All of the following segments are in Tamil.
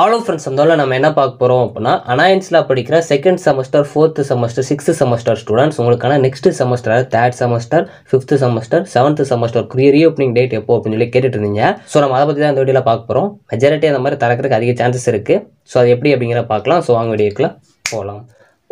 ஹலோ ஃப்ரெண்ட்ஸ், அந்த நம்ம என்ன பார்க்க போகிறோம் அப்படின்னா, அனாயன்ஸில் படிக்கிற second semester, fourth semester, sixth semester students உங்களுக்கான next semester, third semester, fifth semester, seventh semester reopening date எப்போ அப்படின்னு சொல்லி கேட்டுட்டு இருந்தீங்க. ஸோ நம்ம அதை பற்றி தான் இந்த வீடியோவில் பார்க்க போகிறோம். மெஜாரிட்டி அந்த மாதிரி திறக்கிறதுக்கு அதிக சான்சஸ் இருக்குது. ஸோ அது எப்படி அப்படிங்கிற பார்க்கலாம். ஸோ வாங்க வீடியோக்குள்ள போகலாம்.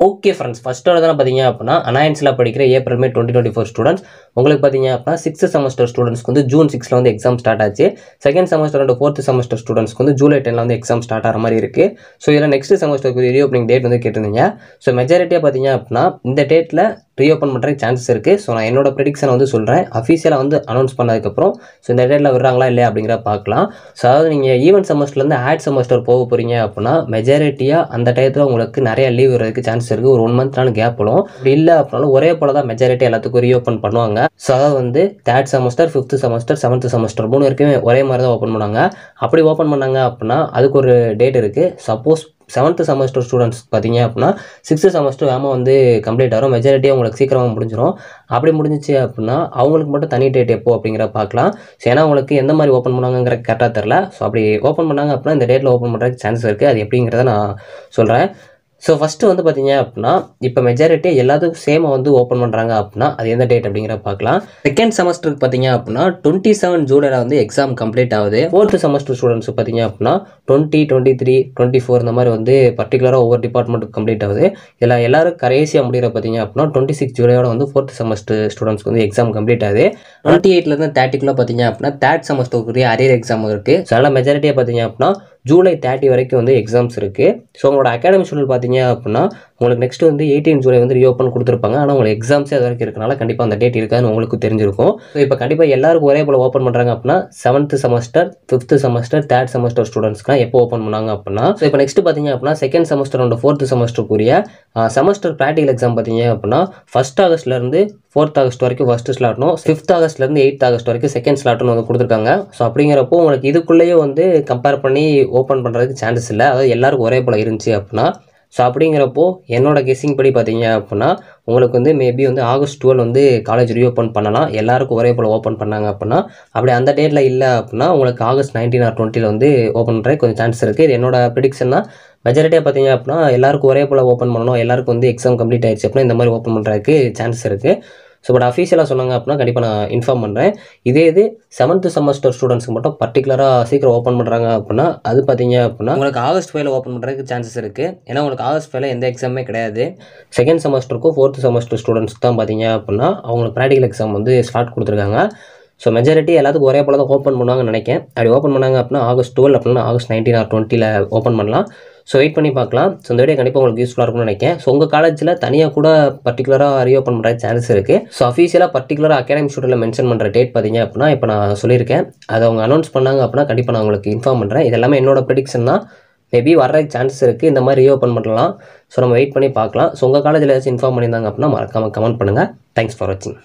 ஓகே ஃப்ரெண்ட்ஸ், ஃபஸ்ட்டோட தான் பார்த்தீங்க அப்படின்னா அனாயன்ஸில் படிக்கிற ஏப்ரல் மே 2024 ஸ்டூடெண்ட்ஸ் உங்களுக்கு பார்த்தீங்க அப்படின்னா சிக்ஸ்த் செமஸ்டர் ஸ்டூடெண்ட்ஸ்க்கு வந்து ஜூன் 6 வந்து எக்ஸாம் ஸ்டார்ட் ஆச்சு. Second semester and fourth semester ஸ்டூடெண்ட்ஸ்க்கு வந்து ஜூலை 10 வந்து எக்ஸாம் ஸ்டார்ட் ஆகிற மாதிரி இருக்குது. ஸோ இதில் நெக்ஸ்ட் செமஸ்டருக்கு ரீஓப்பனிங் டேட் வந்து கேட்டிருந்தீங்க. ஸோ மெஜாரிட்டியாக பார்த்தீங்க அப்படின்னா இந்த டேட்டில் ரீஓப்பன் பண்ணுறதுக்கு சான்சஸ் இருக்குது. ஸோ நான் என்னோட ப்ரெடிக்ஷனை வந்து சொல்கிறேன். அஃபீஷியலாக வந்து அனௌன்ஸ் பண்ணதுக்கப்புறம் ஸோ இந்த டேட்டில் விடுறாங்களா இல்லையா அப்படிங்கிற பார்க்கலாம். ஸோ அதாவது நீங்கள் ஈவென்ட் செமஸ்டர்லேருந்து ஆட் செமஸ்டர் போக போகிறீங்க அப்படின்னா மெஜாரிட்டியாக அந்த டயத்தில் உங்களுக்கு நிறைய லீவ் வரதுக்கு சான்சஸ் இருக்குது. ஒரு 1 மந்த்னாலும் கேப் போடும். அப்படி இல்லை அப்படின்னாலும் ஒரே போல தான் மெஜாரிட்டி எல்லாத்துக்கும் ரீஓப்பன் பண்ணுவாங்க. ஸோ அதாவது வந்து third semester, fifth semester, seventh semester 3 வரைக்கும் ஒரே மாதிரி தான் ஓப்பன் பண்ணாங்க. அப்படி ஓப்பன் பண்ணாங்க அப்படின்னா அதுக்கு ஒரு டேட் இருக்குது. சப்போஸ் செவன்த் செமஸ்டர் ஸ்டூடெண்ட்ஸ் பார்த்தீங்க அப்படின்னா சிக்ஸ்த் செமஸ்டர் வேகமாக வந்து கம்ப்ளீட் ஆகும். மெஜாரிட்டியாக உங்களுக்கு சீக்கிரமாக முடிஞ்சிடும். அப்படி முடிஞ்சிச்சு அப்படின்னா அவங்களுக்கு மட்டும் தனி டேட் எப்போ அப்படிங்கிற பார்க்கலாம். ஸோ ஏன்னா உங்களுக்கு எந்த மாதிரி ஓப்பன் பண்ணாங்கிற கரெக்டாக தெரில. ஸோ அப்படி ஓப்பன் பண்ணாங்க அப்படின்னா இந்த டேட்டில் ஓப்பன் பண்ணுறதுக்கு சான்சஸ் இருக்குது. அது எப்படிங்கிறத நான் சொல்கிறேன். ஸோ ஃபஸ்ட்டு வந்து பார்த்தீங்க அப்படின்னா இப்போ மெஜாரிட்டி எல்லாத்துக்கும் சேமாக வந்து ஓப்பன் பண்ணுறாங்க அப்படின்னா அது எந்த டேட் அப்படிங்கிற பார்க்கலாம். செகண்ட் செமஸ்டருக்கு பார்த்தீங்க அப்படின்னா 27 ஜூலையில் வந்து எக்ஸாம் கம்ப்ளீட் ஆகுது. ஃபோர்த் செமஸ்டர் ஸ்டூடெண்ட்ஸ் பார்த்தீங்க அப்படின்னா 20, 23, 24 இந்த மாதிரி வந்து பர்டிகுலராக ஒவ்வொரு டிபார்ட்மெண்ட்டுக்கு கம்ப்ளீட் ஆகுது. இதில் எல்லாரும் கடைசியாக முடிகிற பார்த்தீங்க அப்படின்னா 26 ஜூலையோட வந்து ஃபோர்த் செமஸ்டர் ஸ்டூடெண்ட்ஸ்க்கு வந்து எக்ஸாம் கம்ப்ளீட் ஆகுது. 28லேருந்து 30க்குள்ளே பார்த்தீங்க அப்படின்னா தேர்ட் செமஸ்டருக்குரிய அரியர் எக்ஸாம் இருக்குது. ஸோ அதனால் மெஜாரிட்டியாக பார்த்தீங்க அப்படின்னா ஜூலை 30 வரைக்கும் வந்து எக்ஸாம்ஸ் இருக்குது. ஸோ உங்களோட அகாடமிக் ஷெட்யூல் பார்த்தீங்க அப்படின்னா உங்களுக்கு நெக்ஸ்ட் வந்து 18 ஜூலை வந்து ரீஓப்பன் கொடுத்துருப்பாங்க. ஆனால் உங்களுக்கு எக்ஸாம்ஸே அது வரைக்கும் இருக்கனால கண்டிப்பாக அந்த டேட் இருக்காதுன்னு உங்களுக்கு தெரிஞ்சிருக்கும். ஸோ இப்போ கண்டிப்பாக எல்லாருக்கும் ஒரே போல் ஓப்பன் பண்ணுறாங்க அப்படின்னா seventh semester, fifth semester, third semester ஸ்டூடெண்ட்ஸ்க்குலாம் எப்போ ஓப்பன் பண்ணாங்க அப்படின்னா ஸோ இப்போ நெக்ஸ்ட் பார்த்தீங்க அப்படின்னா செகண்ட் செமஸ்டர் அண்ட் ஃபோர்த் செமஸ்டருக்குரிய செமஸ்டர் ப்ராக்டிகல் எக்ஸாம் பார்த்தீங்க அப்படின்னா 1 ஆகஸ்ட்லேருந்து 4 ஆகஸ்ட் வரைக்கும் ஃபஸ்ட்டு ஸ்லாட்னும், 5 ஆகஸ்ட்லேருந்து 8 ஆகஸ்ட் வரைக்கும் செகண்ட் ஸ்லாட்னு வந்து கொடுத்துருக்காங்க. ஸோ அப்படிங்கிறப்போ உங்களுக்கு இதுக்குள்ளேயே வந்து கம்பேர் பண்ணி ஓப்பன் பண்ணுறதுக்கு சான்சஸ் இல்லை. அதாவது எல்லாருக்கும் ஒரே போல் இருந்துச்சு அப்படின்னா ஸோ அப்படிங்கிறப்போ என்னோட கெஸ்ஸிங் படி பார்த்தீங்க அப்படின்னா உங்களுக்கு வந்து மேபி வந்து ஆகஸ்ட் 12 வந்து காலேஜ் ரீஓப்பன் பண்ணலாம். எல்லாருக்கும் ஒரே போல் ஓப்பன் பண்ணாங்க அப்படின்னா. அப்படி அந்த டேட்டில் இல்லை அப்படின்னா உங்களுக்கு ஆகஸ்ட் 19 or 20 வந்து ஓப்பன் பண்ணுறதுக்கு கொஞ்சம் சான்ஸ் இருக்குது. இது என்னோட ப்ரெடிக்ஷன் தான். மெஜாரிட்டியாக பார்த்தீங்க அப்படின்னா எல்லாருக்கும் ஒரே போல் ஓப்பன் பண்ணணும், எல்லாருக்கும் வந்து எக்ஸாம் கம்ப்ளீட் ஆயிடுச்சு அப்படின்னா இந்த மாதிரி ஓப்பன் பண்ணுறதுக்கு சான்ஸ் இருக்குது. ஸோ பட் அஃபீஷியலாக சொன்னாங்க அப்படின்னா கண்டிப்பாக நான் இன்ஃபார்ம் பண்ணுறேன். இது செவன்த் செமஸ்டர் ஸ்டூடெண்ட்ஸ்க்கு மட்டும் பர்டிகுலராக சீக்கிரம் ஓப்பன் பண்ணுறாங்க அப்படின்னா அது பார்த்தீங்க அப்படின்னா உங்களுக்கு ஆகஸ்ட் 5 ஓப்பன் பண்ணுறதுக்கு சான்சஸ் இருக்குது. ஏன்னா உங்களுக்கு ஆகஸ்ட் 5 எந்த எக்ஸாமே கிடையாது. செகண்ட் செமஸ்டருக்கும் ஃபோர்த் செமஸ்டர் ஸ்டூடெண்ட்ஸ்க்கு தான் பார்த்தீங்க அப்படின்னா அவங்களுக்கு ப்ராக்டிகல் எக்ஸாம் வந்து ஸ்லாட் கொடுத்துருக்காங்க. ஸோ மெஜாரிட்டி எல்லாத்துக்கும் ஒரே போல தான் ஓப்பன் பண்ணுவாங்கன்னு நினைக்கிறேன். அப்படி ஓப்பன் பண்ணாங்க அப்படின்னா ஆகஸ்ட் 12 அப்படின்னா ஆகஸ்ட் 19 or 20 ஓப்பன் பண்ணலாம். ஸோ வெயிட் பண்ணி பார்க்கலாம். ஸோ இந்த வீடியோ கண்டிப்பாக உங்களுக்கு யூஸ்ஃபுல்லாக இருக்கும்னு நினைக்கிறேன். ஸோ உங்கள் காலேஜில் தனியாக கூட பர்டிகுலராக ரீஓப்பன் பண்ணுற சான்சஸ் இருக்குது. ஸோ அஃபீஷியலாக பர்டிகுலராக அகாடமிக் ஷெட்யூலில் மென்ஷன் பண்ணுற டேட் பார்த்தீங்க அப்படின்னா இப்போ நான் சொல்லியிருக்கேன். அதை அவங்க அனௌன்ஸ் பண்ணாங்க அப்படின்னா கண்டிப்பாக நான் உங்களுக்கு இன்ஃபார்ம் பண்ணுறேன். இது எல்லாமே என்னோட ப்ரெடிக்ஷன் தான். மேபி வர்றதுக்கு சான்சஸ் இருக்குது. இந்த மாதிரி ரீஓப்பன் பண்ணலாம். ஸோ நம்ம வெயிட் பண்ணி பார்க்கலாம். ஸோ உங்கள் காலேஜில் ஏதாச்சும் இன்ஃபார்ம் பண்ணியிருந்தாங்க அப்படின்னா மறக்காமல் கமெண்ட் பண்ணுங்கள். தேங்க்ஸ் ஃபார் வாட்சிங்.